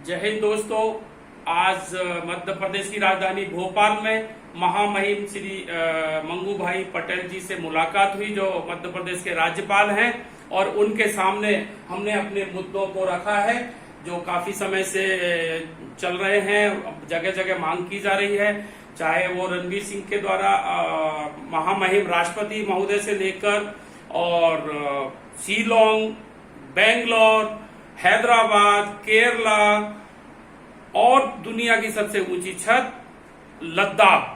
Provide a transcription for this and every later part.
जय हिंद दोस्तों। आज मध्य प्रदेश की राजधानी भोपाल में महामहिम श्री मंगू भाई पटेल जी से मुलाकात हुई, जो मध्य प्रदेश के राज्यपाल हैं, और उनके सामने हमने अपने मुद्दों को रखा है जो काफी समय से चल रहे हैं, जगह जगह मांग की जा रही है। चाहे वो रणवीर सिंह के द्वारा महामहिम राष्ट्रपति महोदय से लेकर और शिलोंग, बेंगलोर, हैदराबाद, केरला और दुनिया की सबसे ऊंची छत लद्दाख,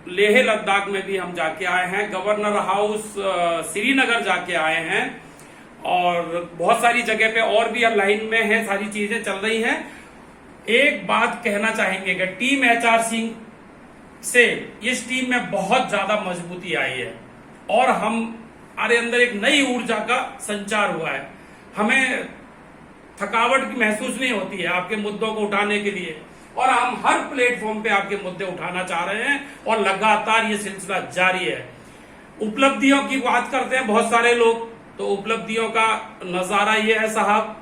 लेह लद्दाख में भी हम जाके आए हैं। गवर्नर हाउस श्रीनगर जाके आए हैं और बहुत सारी जगह पे और भी लाइन में है, सारी चीजें चल रही हैं। एक बात कहना चाहेंगे कि टीम एचआर सिंह से इस टीम में बहुत ज्यादा मजबूती आई है और हमारे अंदर एक नई ऊर्जा का संचार हुआ है। हमें थकावट की महसूस नहीं होती है आपके मुद्दों को उठाने के लिए, और हम हर प्लेटफॉर्म पे आपके मुद्दे उठाना चाह रहे हैं और लगातार ये सिलसिला जारी है। उपलब्धियों की बात करते हैं बहुत सारे लोग, तो उपलब्धियों का नजारा ये है साहब,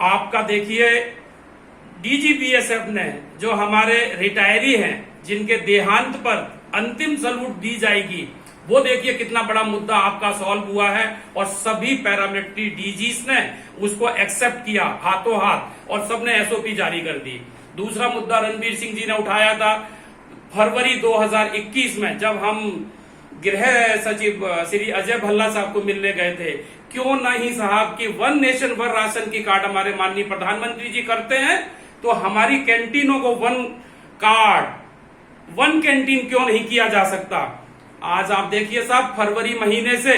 आपका देखिए डीजीबीएसएफ ने जो हमारे रिटायरी हैं जिनके देहांत पर अंतिम सैल्यूट दी जाएगी, वो देखिए कितना बड़ा मुद्दा आपका सॉल्व हुआ है और सभी पैरामिलिट्री डीजीज ने उसको एक्सेप्ट किया हाथों हाथ और सबने एसओपी जारी कर दी। दूसरा मुद्दा रणवीर सिंह जी ने उठाया था फरवरी 2021 में, जब हम गृह सचिव श्री अजय भल्ला साहब को मिलने गए थे। क्यों नहीं साहब कि वन नेशन वन राशन की कार्ड हमारे माननीय प्रधानमंत्री जी करते हैं, तो हमारी कैंटीनों को वन कार्ड, वन कैंटीन क्यों नहीं किया जा सकता। आज आप देखिए साहब, फरवरी महीने से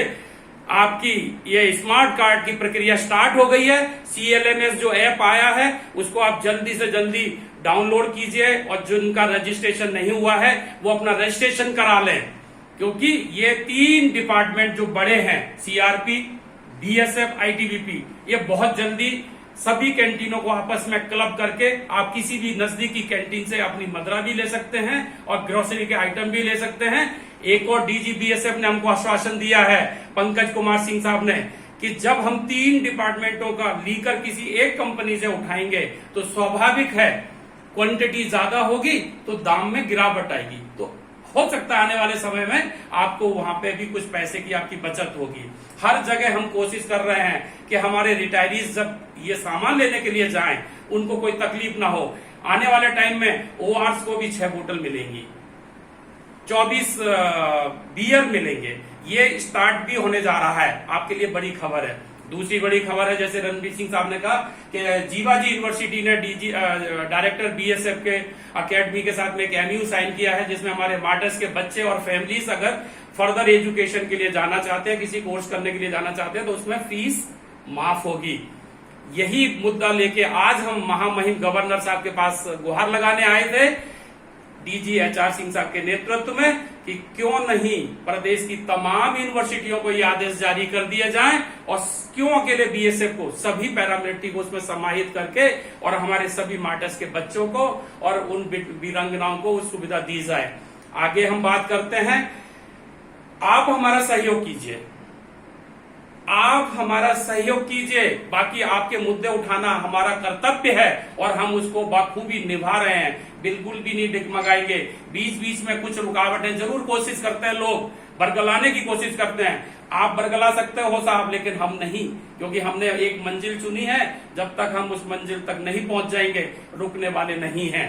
आपकी ये स्मार्ट कार्ड की प्रक्रिया स्टार्ट हो गई है। CLMS जो ऐप आया है उसको आप जल्दी से जल्दी डाउनलोड कीजिए और जिनका रजिस्ट्रेशन नहीं हुआ है वो अपना रजिस्ट्रेशन करा लें, क्योंकि ये 3 डिपार्टमेंट जो बड़े हैं, CRP, BSF, ITBP, ये बहुत जल्दी सभी कैंटीनों को आपस में क्लब करके आप किसी भी नजदीकी कैंटीन से अपनी मदरा भी ले सकते हैं और ग्रोसरी के आइटम भी ले सकते हैं। एक और डीजीबीएसएफ ने हमको आश्वासन दिया है, पंकज कुमार सिंह साहब ने, कि जब हम 3 डिपार्टमेंटों का लीकर किसी एक कंपनी से उठाएंगे तो स्वाभाविक है क्वांटिटी ज्यादा होगी तो दाम में गिरावट आएगी, तो हो सकता है आने वाले समय में आपको वहां पे भी कुछ पैसे की आपकी बचत होगी। हर जगह हम कोशिश कर रहे हैं कि हमारे रिटायरीज जब ये सामान लेने के लिए जाएं उनको कोई तकलीफ ना हो। आने वाले टाइम में ORs को भी 6 बोतल मिलेंगी, 24 बियर मिलेंगे। ये स्टार्ट भी होने जा रहा है, आपके लिए बड़ी खबर है। दूसरी बड़ी खबर है, जैसे रणवीर सिंह साहब ने कहा कि जीवाजी यूनिवर्सिटी ने डायरेक्टर BSF के अकेडमी के साथ में एक MOU साइन किया है, जिसमें हमारे मार्टर्स के बच्चे और फैमिलीज अगर फर्दर एजुकेशन के लिए जाना चाहते हैं, किसी कोर्स करने के लिए जाना चाहते हैं, तो उसमें फीस माफ होगी। यही मुद्दा लेके आज हम महामहिम गवर्नर साहब के पास गुहार लगाने आए थे DG HR सिंह साहब के नेतृत्व में, कि क्यों नहीं प्रदेश की तमाम यूनिवर्सिटियों को ये आदेश जारी कर दिए जाएं और क्यों अकेले BSF को, सभी पैरामिलिट्री को उसमें समाहित करके और हमारे सभी मार्टर्स के बच्चों को और उन वीरांगनाओं को उस सुविधा दी जाए। आगे हम बात करते हैं, आप हमारा सहयोग कीजिए, आप हमारा सहयोग कीजिए। बाकी आपके मुद्दे उठाना हमारा कर्तव्य है और हम उसको बखूबी निभा रहे हैं, बिल्कुल भी नहीं डगमगाएंगे। बीच बीच में कुछ रुकावटें जरूर कोशिश करते हैं, लोग बरगलाने की कोशिश करते हैं। आप बरगला सकते हो साहब, लेकिन हम नहीं, क्योंकि हमने एक मंजिल चुनी है। जब तक हम उस मंजिल तक नहीं पहुंच जाएंगे रुकने वाले नहीं हैं।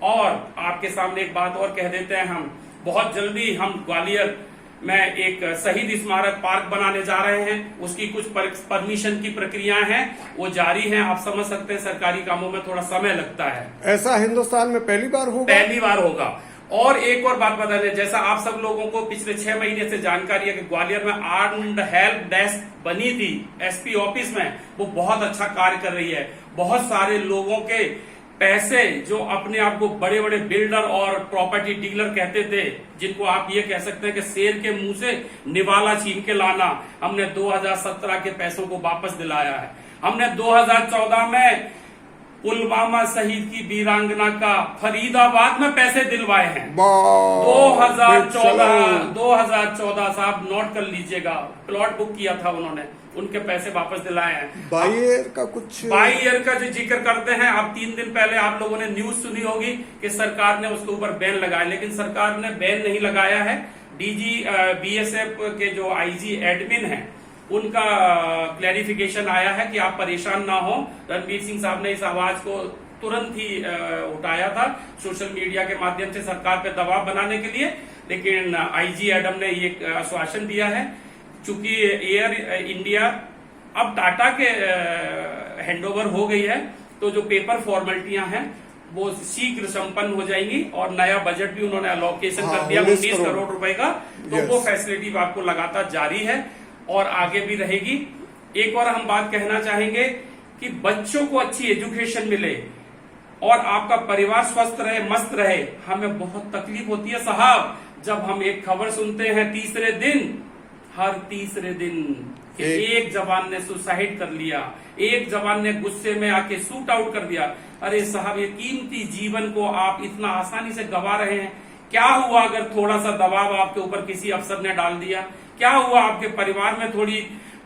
और आपके सामने एक बात और कह देते हैं, हम बहुत जल्दी हम ग्वालियर में एक शहीद स्मारक पार्क बनाने जा रहे हैं। उसकी कुछ परमिशन की प्रक्रियाएं हैं, वो जारी हैं। आप समझ सकते हैं सरकारी कामों में थोड़ा समय लगता है। ऐसा हिंदुस्तान में पहली बार होगा? पहली बार होगा। और एक और बात बता दें, जैसा आप सब लोगों को पिछले 6 महीने से जानकारी है कि ग्वालियर में आर्म्ड हेल्प डेस्क बनी थी SP ऑफिस में, वो बहुत अच्छा कार्य कर रही है। बहुत सारे लोगों के पैसे जो अपने आप को बड़े बड़े बिल्डर और प्रॉपर्टी डीलर कहते थे, जिनको आप ये कह सकते हैं कि शेर के मुंह से निवाला छीन के लाना, हमने 2017 के पैसों को वापस दिलाया है। हमने 2014 में पुलवामा शहीद की वीरांगना का फरीदाबाद में पैसे दिलवाए हैं। बाप रे, 2014 साहब नोट कर लीजिएगा, प्लॉट बुक किया था उन्होंने, उनके पैसे वापस दिलाए हैं। बाइयर का कुछ, बाइयर का जो जिक्र करते हैं आप, 3 दिन पहले आप लोगों ने न्यूज सुनी होगी कि सरकार ने उसके ऊपर बैन लगाया, लेकिन सरकार ने बैन नहीं लगाया है। डीजी बीएसएफ के जो आईजी एडमिन है उनका क्लैरिफिकेशन आया है कि आप परेशान ना हो। रणबीर सिंह साहब ने इस आवाज को तुरंत ही उठाया था सोशल मीडिया के माध्यम से सरकार पे दबाव बनाने के लिए, लेकिन आईजी एडम ने ये आश्वासन दिया है चूंकि एयर इंडिया अब टाटा के हैंडओवर हो गई है, तो जो पेपर फॉर्मेलिटियां हैं वो शीघ्र संपन्न हो जाएंगी और नया बजट भी उन्होंने अलोकेशन कर दिया 19 करोड़ रुपए का। तो वो फैसिलिटी आपको लगातार जारी है और आगे भी रहेगी। एक और हम बात कहना चाहेंगे कि बच्चों को अच्छी एजुकेशन मिले और आपका परिवार स्वस्थ रहे, मस्त रहे। हमें बहुत तकलीफ होती है साहब जब हम एक खबर सुनते हैं हर तीसरे दिन कि एक जवान ने सुसाइड कर लिया, एक जवान ने गुस्से में आके शूट आउट कर दिया। अरे साहब, ये कीमती जीवन को आप इतना आसानी से गवा रहे हैं। क्या हुआ अगर थोड़ा सा दबाव आपके ऊपर किसी अफसर ने डाल दिया? क्या हुआ आपके परिवार में थोड़ी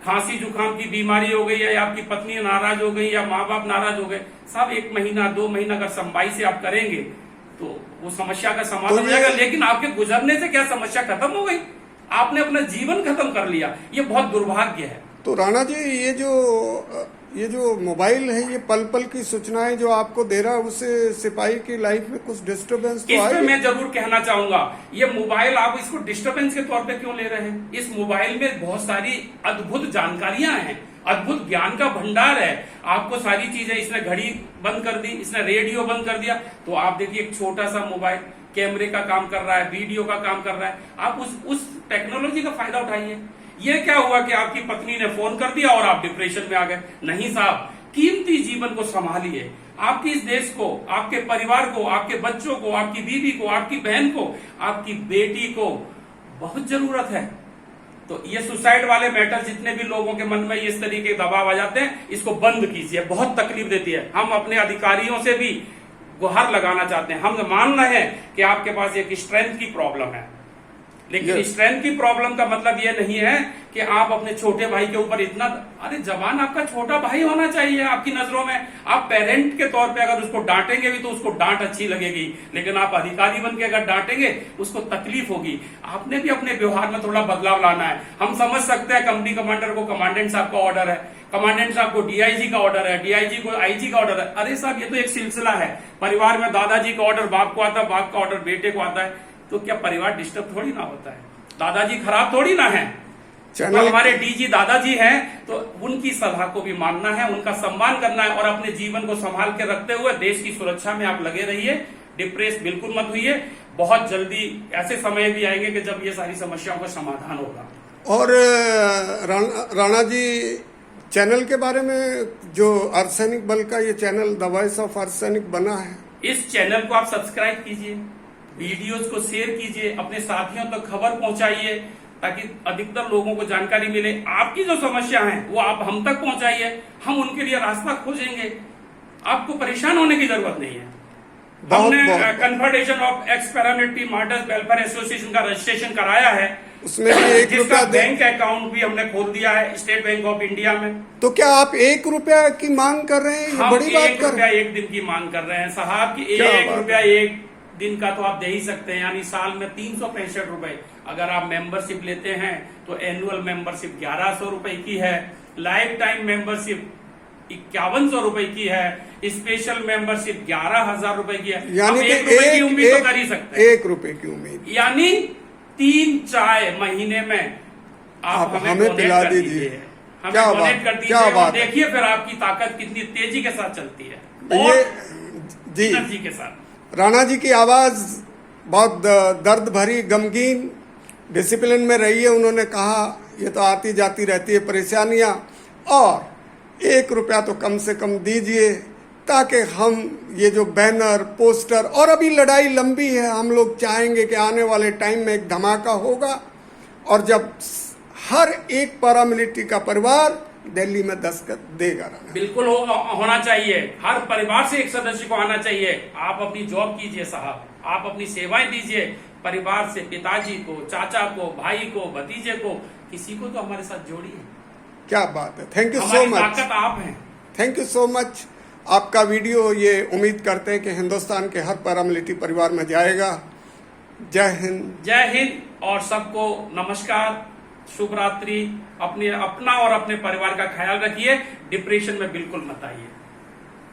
खांसी जुकाम की बीमारी हो गई है, या आपकी पत्नी नाराज हो गई, या माँ बाप नाराज हो गए? साहब 1 महीना 2 महीना अगर संवाई से आप करेंगे तो वो समस्या का समाधान हो जाएगा। लेकिन आपके गुजरने से क्या समस्या खत्म हो गई? आपने अपना जीवन खत्म कर लिया। ये बहुत दुर्भाग्य है। तो राणा जी, ये जो मोबाइल है, ये पल पल की सूचनाएं जो आपको दे रहा है, उससे सिपाही की लाइफ में कुछ डिस्टरबेंस तो इसमें मैं जरूर कहना चाहूंगा, ये मोबाइल आप इसको डिस्टरबेंस के तौर पे क्यों ले रहे हैं? इस मोबाइल में बहुत सारी अद्भुत जानकारियां हैं, अद्भुत ज्ञान का भंडार है। आपको सारी चीजें, इसने घड़ी बंद कर दी, इसने रेडियो बंद कर दिया, तो आप देखिए एक छोटा सा मोबाइल कैमरे का काम कर रहा है, वीडियो का काम कर रहा है। आप उस टेक्नोलॉजी का फायदा उठाइए। ये क्या हुआ कि आपकी पत्नी ने फोन कर दिया और आप डिप्रेशन में आ गए? नहीं साहब, कीमती जीवन को संभालिए। आपके इस देश को, आपके परिवार को, आपके बच्चों को, आपकी बीवी को, आपकी बहन को, आपकी बेटी को बहुत जरूरत है। तो ये सुसाइड वाले मैटर जितने भी लोगों के मन में इस तरीके के दबाव आ जाते हैं, इसको बंद कीजिए। बहुत तकलीफ देती है। हम अपने अधिकारियों से भी गुहार लगाना चाहते हैं। हम मान रहे हैं कि आपके पास एक स्ट्रेंथ की प्रॉब्लम है, लेकिन स्ट्रेंथ की प्रॉब्लम का मतलब यह नहीं है कि आप अपने छोटे भाई के ऊपर इतना, अरे जवान आपका छोटा भाई होना चाहिए आपकी नजरों में। आप पेरेंट के तौर पे अगर उसको डांटेंगे भी तो उसको डांट अच्छी लगेगी, लेकिन आप अधिकारी बन के अगर डांटेंगे उसको तकलीफ होगी। आपने भी अपने व्यवहार में थोड़ा बदलाव लाना है। हम समझ सकते हैं कंपनी कमांडर को कमांडेंट साहब का ऑर्डर है, कमांडेंट साहब को डीआईजी का ऑर्डर है, डीआईजी को आईजी का ऑर्डर है। अरे साहब, ये तो एक सिलसिला है। परिवार में दादाजी का ऑर्डर बाप को आता है, बाप का ऑर्डर बेटे को आता है, तो क्या परिवार डिस्टर्ब थोड़ी ना होता है? दादाजी खराब थोड़ी ना है। तो हमारे डीजी दादाजी हैं, तो उनकी सलाह को भी मानना है, उनका सम्मान करना है और अपने जीवन को संभाल के रखते हुए देश की सुरक्षा में आप लगे रहिए। डिप्रेस बिल्कुल मत होइए। बहुत जल्दी ऐसे समय भी आएंगे कि जब ये सारी समस्याओं का समाधान होगा। और राणा जी, चैनल के बारे में, जो अर्धसैनिक बल का ये चैनल द वॉइस ऑफ अर्धसैनिक बना है, इस चैनल को आप सब्सक्राइब कीजिए, वीडियोस को शेयर कीजिए, अपने साथियों तक खबर पहुंचाइए ताकि अधिकतर लोगों को जानकारी मिले। आपकी जो समस्या है वो आप हम तक पहुंचाइए, हम उनके लिए रास्ता खोजेंगे। आपको परेशान होने की जरूरत नहीं है। हमने confederation of x paramilitary martyrs welfare association का रजिस्ट्रेशन कराया है, उसमें भी 1 रुपया बैंक अकाउंट भी हमने खोल दिया है स्टेट बैंक ऑफ इंडिया में। तो क्या आप 1 रुपया की मांग कर रहे हैं? ये बड़ी बात कर रहे हैं। 1 दिन की मांग कर रहे हैं साहब की। 1 रुपया 1 दिन का तो आप दे ही सकते हैं, यानी साल में 365 रुपए। अगर आप मेंबरशिप लेते हैं तो एनुअल मेंबरशिप 1100 रुपए की है, लाइफ टाइम मेंबरशिप 5100 रुपए की है, स्पेशल मेंबरशिप 11,000 रुपए की है। यानी कि 1 रुपए की उम्मीद तो कर ही सकते हैं। 1 रुपए की उम्मीद, यानी 3 चाय महीने में आप हमें पिला दीजिए, हमें डोनेट कर दीजिए और देखिए फिर आपकी ताकत कितनी तेजी के साथ चलती है और जी एनर्जी के साथ। राणा जी की आवाज बहुत दर्द भरी, गमगीन, डिसिप्लिन में रही है। उन्होंने कहा ये तो आती जाती रहती है परेशानियां, और 1 रुपया तो कम से कम दीजिए ताकि हम ये जो बैनर, पोस्टर, और अभी लड़ाई लंबी है, हम लोग चाहेंगे कि आने वाले टाइम में एक धमाका होगा और जब हर एक पैरामिलिट्री का परिवार दिल्ली में दस्तखत देगा राणा। बिल्कुल होना चाहिए। हर परिवार से एक सदस्य को आना चाहिए। आप अपनी जॉब कीजिए साहब, आप अपनी सेवाएं दीजिए परिवार से, पिताजी को, चाचा को, भाई को, भतीजे को, किसी को तो हमारे साथ जोड़िए। क्या बात है, थैंक यू सो हमारी मच। ताकत आप हैं। Thank you so much. आपका वीडियो ये उम्मीद करते हैं कि हिंदुस्तान के हर पैरामिलिट्री परिवार में जाएगा। जय हिंद। जय हिंद और सबको नमस्कार, शुभ रात्रि। अपना और अपने परिवार का ख्याल रखिए। डिप्रेशन में बिल्कुल मत आइए।